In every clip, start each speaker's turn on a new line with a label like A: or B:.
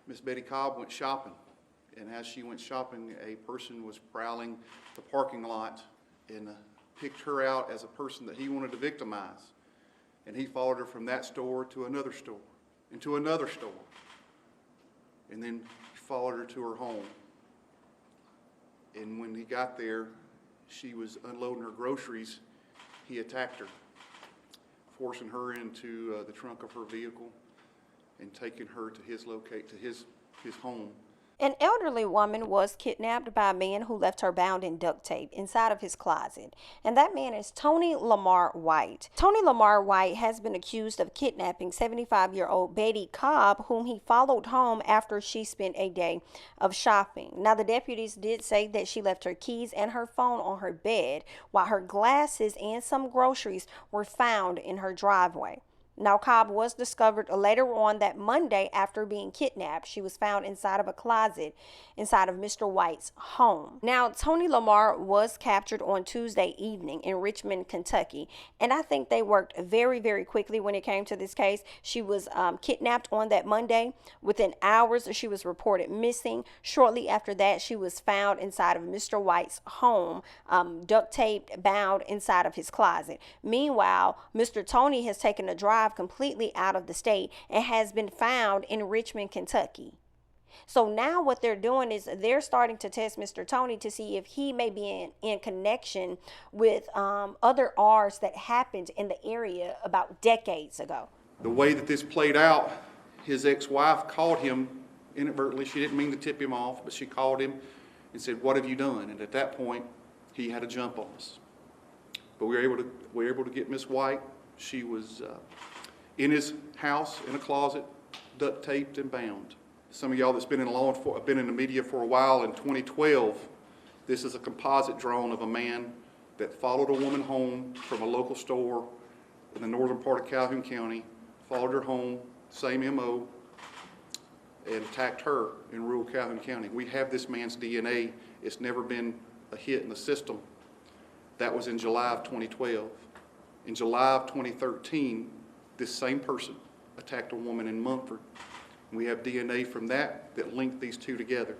A: Miss Betty Cobb went shopping, and as she went shopping, a person was prowling the parking lot and picked her out as a person that he wanted to victimize. And he followed her from that store to another store, and to another store, and then followed her to her home. And when he got there, she was unloading her groceries. He attacked her, forcing her into the trunk of her vehicle and taking her to his home.
B: An elderly woman was kidnapped by a man who left her bound in duct tape inside of his closet. And that man is Tony Lamar White. Tony Lamar White has been accused of kidnapping 75-year-old Betty Cobb, whom he followed home after she spent a day of shopping. Now, the deputies did say that she left her keys and her phone on her bed, while her glasses and some groceries were found in her driveway. Now, Cobb was discovered later on that Monday after being kidnapped. She was found inside of a closet inside of Mr. White's home. Now, Tony Lamar was captured on Tuesday evening in Richmond, Kentucky. And I think they worked very, very quickly when it came to this case. She was kidnapped on that Monday. Within hours, she was reported missing. Shortly after that, she was found inside of Mr. White's home, duct taped, bound inside of his closet. Meanwhile, Mr. Tony has taken a drive completely out of the state and has been found in Richmond, Kentucky. So now what they're doing is they're starting to test Mr. Tony to see if he may be in connection with other R's that happened in the area about decades ago.
A: The way that this played out, his ex-wife called him inadvertently. She didn't mean to tip him off, but she called him and said, "What have you done?" And at that point, he had a jump on us. But we were able to get Miss White. She was in his house, in a closet, duct taped and bound. Some of y'all that's been in the media for a while, in 2012, this is a composite drone of a man that followed a woman home from a local store in the northern part of Calhoun County, followed her home, same MO, and attacked her in rural Calhoun County. We have this man's DNA. It's never been a hit in the system. That was in July of 2012. In July of 2013, this same person attacked a woman in Mumford. We have DNA from that linked these two together.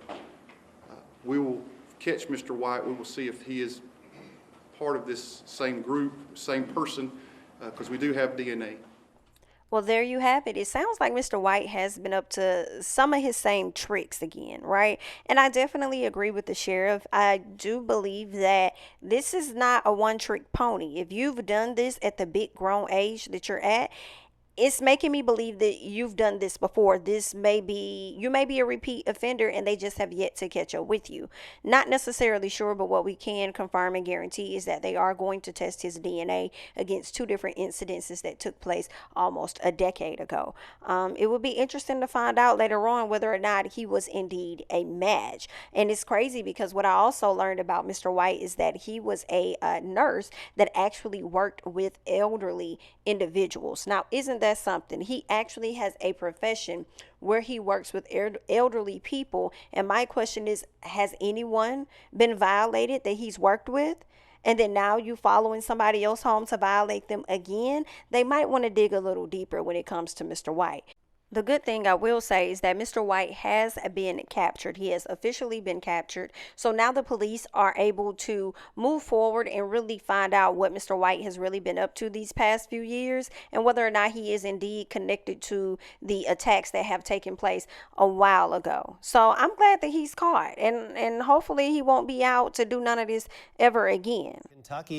A: We will catch Mr. White. We will see if he is part of this same group, same person, because we do have DNA.
B: Well, there you have it. It sounds like Mr. White has been up to some of his same tricks again, right? And I definitely agree with the sheriff. I do believe that this is not a one-trick pony. If you've done this at the big grown age that you're at, it's making me believe that you've done this before. You may be a repeat offender and they just have yet to catch up with you. Not necessarily sure, but what we can confirm and guarantee is that they are going to test his DNA against two different incidences that took place almost a decade ago. It will be interesting to find out later on whether or not he was indeed a match. And it's crazy because what I also learned about Mr. White is that he was a nurse that actually worked with elderly individuals. Now, isn't that something? He actually has a profession where he works with elderly people. And my question is, has anyone been violated that he's worked with? And then now you following somebody else home to violate them again? They might want to dig a little deeper when it comes to Mr. White. The good thing I will say is that Mr. White has been captured. He has officially been captured. So now the police are able to move forward and really find out what Mr. White has really been up to these past few years and whether or not he is indeed connected to the attacks that have taken place a while ago. So I'm glad that he's caught and hopefully he won't be out to do none of this ever again.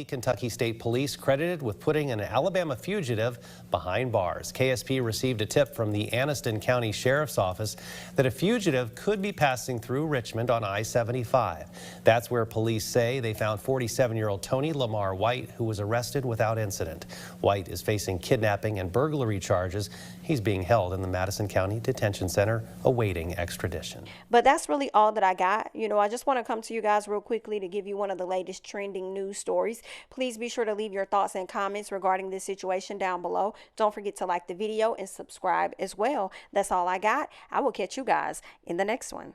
C: Kentucky State Police credited with putting an Alabama fugitive behind bars. KSP received a tip from the Anniston County Sheriff's Office that a fugitive could be passing through Richmond on I-75. That's where police say they found 47-year-old Tony Lamar White, who was arrested without incident. White is facing kidnapping and burglary charges. He's being held in the Madison County Detention Center awaiting extradition.
B: But that's really all that I got. I just want to come to you guys real quickly to give you one of the latest trending news stories. Please be sure to leave your thoughts and comments regarding this situation down below. Don't forget to like the video and subscribe as well. That's all I got. I will catch you guys in the next one.